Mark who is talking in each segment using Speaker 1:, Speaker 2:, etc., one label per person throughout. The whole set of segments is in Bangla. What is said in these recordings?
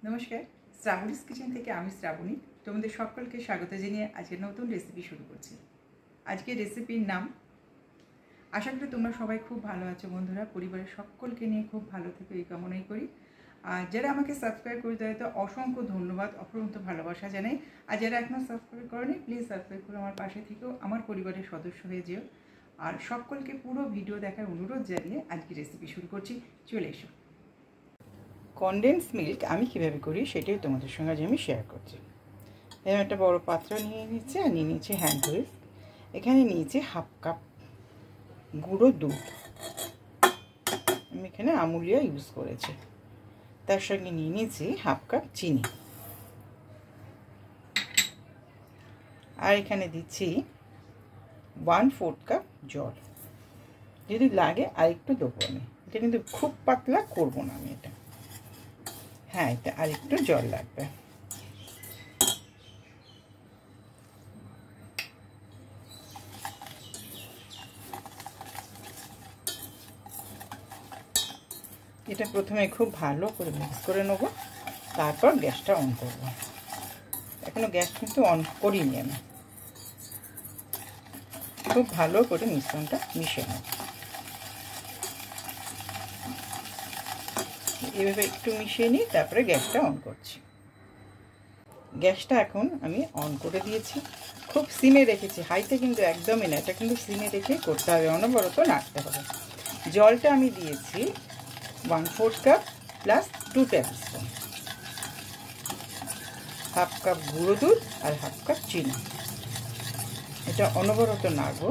Speaker 1: নমস্কার, শ্রাবণীস কিচেন থেকে আমি শ্রাবণী তোমাদের সকলকে স্বাগত জানিয়ে আজকে নতুন রেসিপি শুরু করছি। আজকের রেসিপির নাম, আশা করি তোমরা সবাই খুব ভালো আছো বন্ধুরা, পরিবারের সকলকে নিয়ে খুব ভালো থেকো এই কামনাই করি। আর যারা আমাকে সাবস্ক্রাইব করে দেয় তো অসংখ্য ধন্যবাদ, অফুরন্ত ভালোবাসা জানাই। আর যারা এখনও সাবস্ক্রাইব করোনি প্লিজ সাবস্ক্রাইব করে আমার পাশে থেকেও আমার পরিবারের সদস্য হয়ে যেও। আর সকলকে পুরো ভিডিও দেখার অনুরোধ জানিয়ে আজকে রেসিপি শুরু করছি, চলে এসো। কনডেন্স মিল্ক আমি কীভাবে করি সেটাই তোমাদের সঙ্গে আজ আমি শেয়ার করছি। এরকম একটা বড় পাত্র নিয়ে নিচ্ছে আর নিয়ে নিচ্ছে হ্যান্ড হুইস্ক। এখানে নিয়েছি হাফ কাপ গুঁড়ো দুধ, আমি এখানে আমুলিয়া ইউজ করেছি। তার সঙ্গে নিয়ে নিয়েছি হাফ কাপ চিনি, আর এখানে দিচ্ছি 1/4 কাপ জল। যদি লাগে আর একটু দেবো আমি, এটা কিন্তু খুব পাতলা করবো না আমি এটা। হ্যাঁ, এটা আর একটু জল লাগবে। এটা প্রথমে খুব ভালো করে মিক্স করে নেব, তারপর গ্যাসটা অন করব। এখনো গ্যাস কিন্তু অন করিনি আমি। খুব ভালো করে মিশ্রণটা মিশিয়ে নেব। এভাবে একটু মিশিয়ে নিই, তারপরে গ্যাসটা অন করছি। গ্যাসটা এখন আমি অন করে দিয়েছি, খুব সিমে রেখেছি, হাইতে কিন্তু একদমই না, এটা কিন্তু সিমে রেখে করতে হবে, অনবরত নাড়তে হবে। জলটা আমি দিয়েছি 1/4 cup plus 2 table spoon, half cup গুঁড়ো দুধ আর হাফ কাপ চিনি। এটা অনবরত নাড়বো।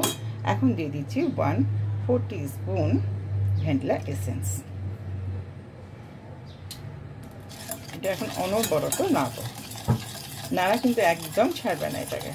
Speaker 1: এখন দিয়ে দিচ্ছি 1/4 টিস্পুন ভ্যানিলা এসেন্স। এটা এখন অনবরত নাড়বো, নাড়া কিন্তু একদম ছাড়বে না এটাকে।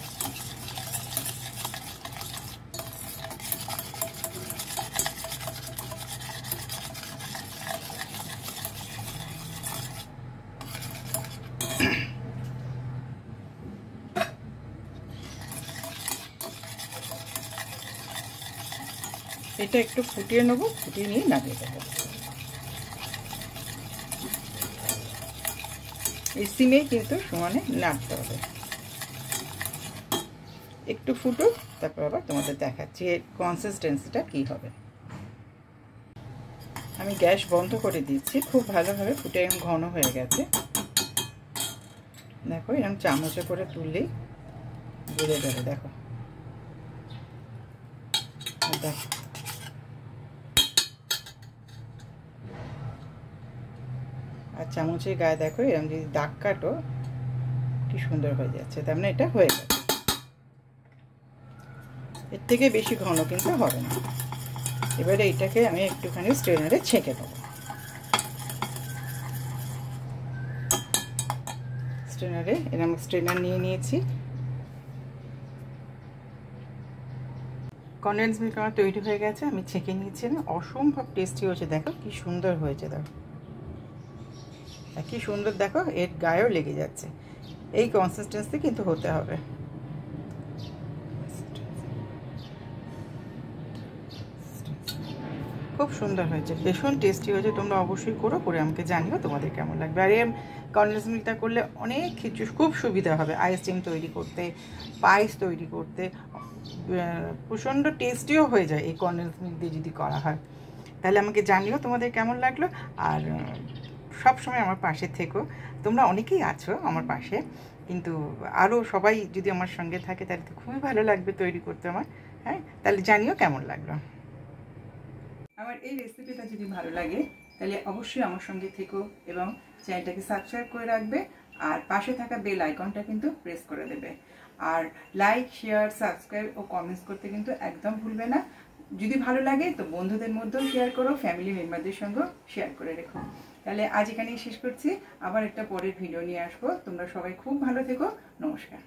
Speaker 1: এটা একটু ফুটিয়ে নেবো, ফুটিয়ে নিয়ে নামিয়ে দেবো। এই সিমেই কিন্তু সমানে নাড়তে হবে। একটু ফুটুক, তারপর আবার তোমাদের দেখাচ্ছি এর কনসিস্টেন্সিটা কী হবে। আমি গ্যাস বন্ধ করে দিচ্ছি, খুব ভালোভাবে ফুটে এরকম ঘন হয়ে গেছে। দেখো, এরকম চামচে করে তুললেই বেড়ে যাবে। দেখো দেখো, আর চামচের গায়ে দেখো এরকম যদি দাগ কাটো কি সুন্দর হয়ে যাচ্ছে, তার মানে এটা হয়ে যাবে। এর থেকে বেশি ঘন কিন্তু হবে না। এবারে এটাকে আমি একটুখানি স্ট্রেনারে ছেঁকে দেবো। স্ট্রেনারে এরকম স্ট্রেনার নিয়ে নিয়েছি। কনডেন্স মিল্ক আমার তৈরি হয়ে গেছে, আমি ছেঁকে নিয়েছি। না, অসম্ভব টেস্টি হয়েছে, দেখো কি সুন্দর হয়েছে। দেখো কি সুন্দর, দেখো এর গায়েও লেগে যাচ্ছে। এই কনসিস্টেন্সি কিন্তু হতে হবে। খুব সুন্দর হয়েছে, ভীষণ টেস্টি হয়েছে। তোমরা অবশ্যই করে আমাকে জানিও তোমাদের কেমন লাগবে। আর এই কনডেন্স মিল্কটা করলে অনেক কিছু খুব সুবিধা হবে, আইসক্রিম তৈরি করতে, পায়েস তৈরি করতে প্রচণ্ড টেস্টিও হয়ে যায় এই কনডেন্স মিল্ক দিয়ে যদি করা হয়। তাহলে আমাকে জানিও তোমাদের কেমন লাগলো। আর সব সময় আমার পাশে থেকো। তোমরা অনেকেই আছো আমার পাশে, কিন্তু আরও সবাই যদি আমার সঙ্গে থাকে তাহলে তো খুবই ভালো লাগবে তৈরি করতে আমার। হ্যাঁ, তাহলে জানিও কেমন লাগলো। আমার এই রেসিপিটা যদি ভালো লাগে তাহলে অবশ্যই আমার সঙ্গে থেকো এবং চ্যানেলটাকে সাবস্ক্রাইব করে রাখবে। আর পাশে থাকা বেল আইকনটা কিন্তু প্রেস করে দেবে। আর লাইক, শেয়ার, সাবস্ক্রাইব ও কমেন্টস করতে কিন্তু একদম ভুলবে না। যদি ভালো লাগে তো বন্ধুদের মধ্যেও শেয়ার করো, ফ্যামিলি মেম্বারদের সঙ্গেও শেয়ার করে রেখো। তাহলে আজ এখানেই শেষ করছি, আবার একটা পরের ভিডিও নিয়ে আসবো। তোমরা সবাই খুব ভালো থেকো। নমস্কার।